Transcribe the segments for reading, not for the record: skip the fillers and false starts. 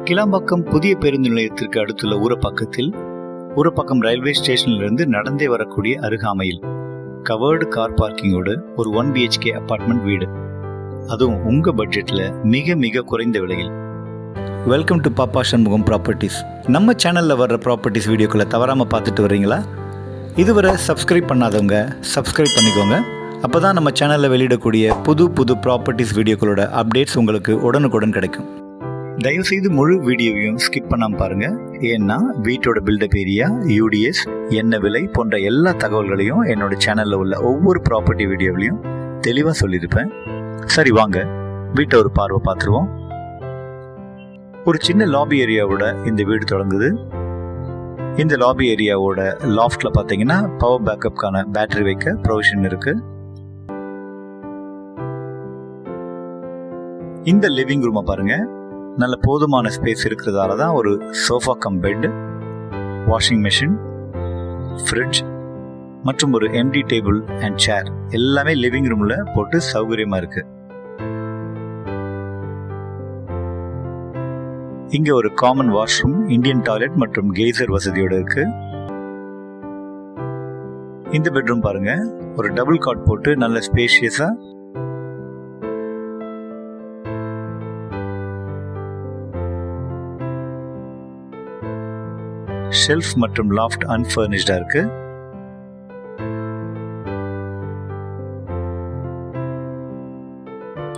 கிளாம்பாக்கம் புதிய பேருந்து நிலையத்திற்கு அடுத்துள்ள ஊரப்பாக்கத்தில் ஊரப்பாக்கம் ரயில்வே ஸ்டேஷனிலிருந்து நடந்தே வரக்கூடிய அருகாமையில் கவர்டு கார் பார்க்கிங்கோடு ஒரு 1 BHK அபார்ட்மெண்ட் வீடு, அதுவும் உங்க பட்ஜெட்ல மிக மிக குறைந்த விலையில். வெல்கம் டு பாப்பா சண்முகம் ப்ராப்பர்ட்டிஸ். நம்ம சேனல்ல வர்ற ப்ராப்பர்ட்டிஸ் வீடியோக்களை தவறாம பார்த்துட்டு வர்றீங்களா? இதுவரை சப்ஸ்கிரைப் பண்ணாதவங்க சப்ஸ்கிரைப் பண்ணிக்கோங்க. அப்பதான் நம்ம சேனல்ல வெளியிடக்கூடிய புது ப்ராப்பர்ட்டிஸ் வீடியோக்களோட அப்டேட்ஸ் உங்களுக்கு உடனுக்குடன் கிடைக்கும். தயவுசெய்து முழு வீடியோவையும் ஸ்கிப் பண்ணாம பாருங்க. ஏன்னா வீட்டோட பில்டப் ஏரியா, UDS, என்ன விலை போன்ற எல்லா தகவல்களையும் என்னோட சேனல்ல உள்ள ஒவ்வொரு ப்ராப்பர்ட்டி வீடியோவிலையும் தெளிவா சொல்லியிருப்பேன். சரி, வாங்க வீட்டை ஒரு பார்வை பார்த்துருவோம். ஒரு சின்ன லாபி ஏரியாவோட இந்த வீடு தொடங்குது. இந்த லாபி ஏரியாவோட லாஃப்ட்ல பாத்தீங்கன்னா பவர் பேக்கப்கான பேட்டரி வைக்க ப்ரொவிஷன் இருக்கு. இந்த லிவிங் ரூமை பாருங்க, நல்ல போதுமான ஸ்பேஸ் இருக்கிறதால தான் ஒரு sofa cum bed, washing machine, fridge மற்றும் ஒரு எம்டி டேபிள் அண்ட் சேர் எல்லாமே லிவிங் ரூம்ல போட்டு சௌகரியமா இருக்கு. இங்க ஒரு காமன் வாஷ்ரூம், இந்தியன் டாய்லெட் மற்றும் கெய்சர் வசதியோட இருக்கு. இந்த பெட்ரூம் பாருங்க, ஒரு டபுள் காட் போட்டு நல்ல ஸ்பேஷியஸா ஷெல்ஃப் மற்றும் லாஃப்ட் அன்ஃபர்னிஷ்டா இருக்கு.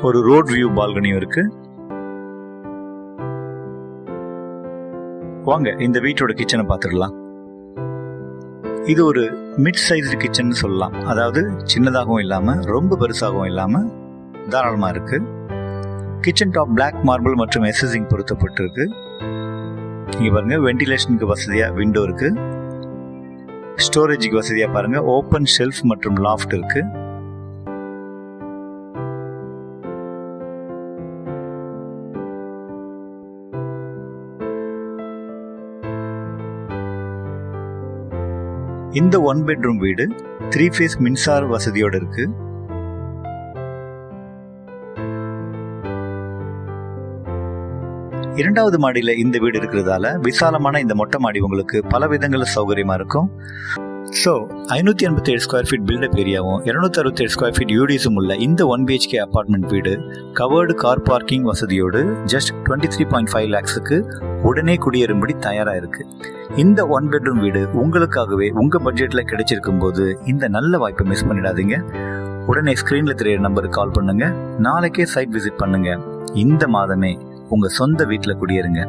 ஒரு ரோட் வியூ பால்கனியும் இருக்கு. வாங்க இந்த வீட்டோட கிச்சனை பார்த்துடலாம். இது ஒரு மிட் சைஸ்டு கிச்சன் சொல்லலாம். அதாவது சின்னதாகவும் இல்லாம ரொம்ப பெருசாகவும் இல்லாம தாராளமா இருக்கு. கிச்சன் டாப் பிளாக் மார்பிள் மற்றும் எஸ்எஸ்சிங் பொருத்தப்பட்டிருக்கு. இங்க பாருங்க, வென்டிலேஷனுக்கு வசதியா விண்டோ இருக்கு. ஸ்டோரேஜுக்கு வசதியா பாருங்க ஓப்பன் ஷெல்ஃப் மற்றும் லாஃப்ட் இருக்கு. இந்த 1 பெட்ரூம் வீடு 3 ஃபேஸ் மின்சார வசதியோட இருக்கு. இரண்டாவது மாடியில இந்த வீடு இருக்கிறதால விசாலமான இந்த மொட்டை மாடி உங்களுக்கு பல விதங்கள்ல சௌகரியமா இருக்கும். ஸோ 587 ஸ்கொயர் ஃபீட் பில்டப் ஏரியாவும் 267 ஸ்கொயர் ஃபீட் யூடிஸும் உள்ள இந்த 1 BHK அபார்ட்மெண்ட் வீடு கவர்டு கார் பார்க்கிங் வசதியோடு ஜஸ்ட் 23.5 lakhsக்கு உடனே குடியேறும்படி தயாரா இருக்கு. இந்த 1 பெட்ரூம் வீடு உங்களுக்காகவே உங்க பட்ஜெட்ல கிடைச்சிருக்கும் போது இந்த நல்ல வாய்ப்பை மிஸ் பண்ணிடாதீங்க. உடனே ஸ்கிரீன்ல தெரியற நம்பருக்கு கால் பண்ணுங்க. நாளைக்கே சைட் விசிட் பண்ணுங்க. இந்த மாதமே உங்க சொந்த வீட்டுல குடியேறுங்க.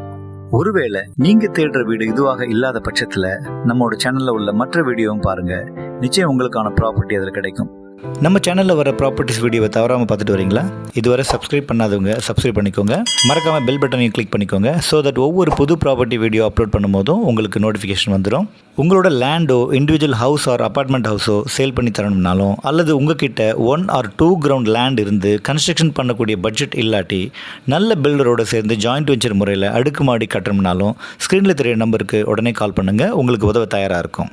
ஒருவேளை நீங்க தேடுற வீடு இதுவாக இல்லாத பட்சத்துல நம்மளோட சேனல்ல உள்ள மற்ற வீடியோவும் பாருங்க. நிச்சயம் உங்களுக்கான ப்ராப்பர்ட்டி அதில் கிடைக்கும். நம்ம சேனல்ல வர ப்ராப்பர்ட்டிஸ் வீடியோவை தவறாம பார்த்துட்டு வரீங்களா? இதுவரை சப்ஸ்கிரைப் பண்ணாதவங்க சப்ஸ்கிரைப் பண்ணிக்கோங்க. மறக்காம பெல் பட்டனையும் கிளிக் பண்ணிக்கோங்க. ஸோ தட் ஒவ்வொரு புது ப்ராப்பர்ட்டி வீடியோ அப்லோட் பண்ணும்போதும் உங்களுக்கு நோட்டிஃபிகேஷன் வந்துடும். உங்களோட லேண்டோ, இண்டிவிஜுவல் ஹவுஸ் ஆர் அபார்ட்மெண்ட் ஹவுஸோ சேல் பண்ணி தரணும்னாலும், அல்லது உங்ககிட்ட 1 or 2 கிரவுண்ட் லேண்ட் இருந்து கன்ஸ்ட்ரக்ஷன் பண்ணக்கூடிய பட்ஜெட் இல்லாட்டி நல்ல பில்டரோட சேர்ந்து ஜாயிண்ட் வெஞ்சர் முறையில் அடுக்குமாடி கட்டணும்னாலும் ஸ்க்ரீனில் தெரிய நம்பருக்கு உடனே கால் பண்ணுங்க. உங்களுக்கு உதவ தயாராக இருக்கும்.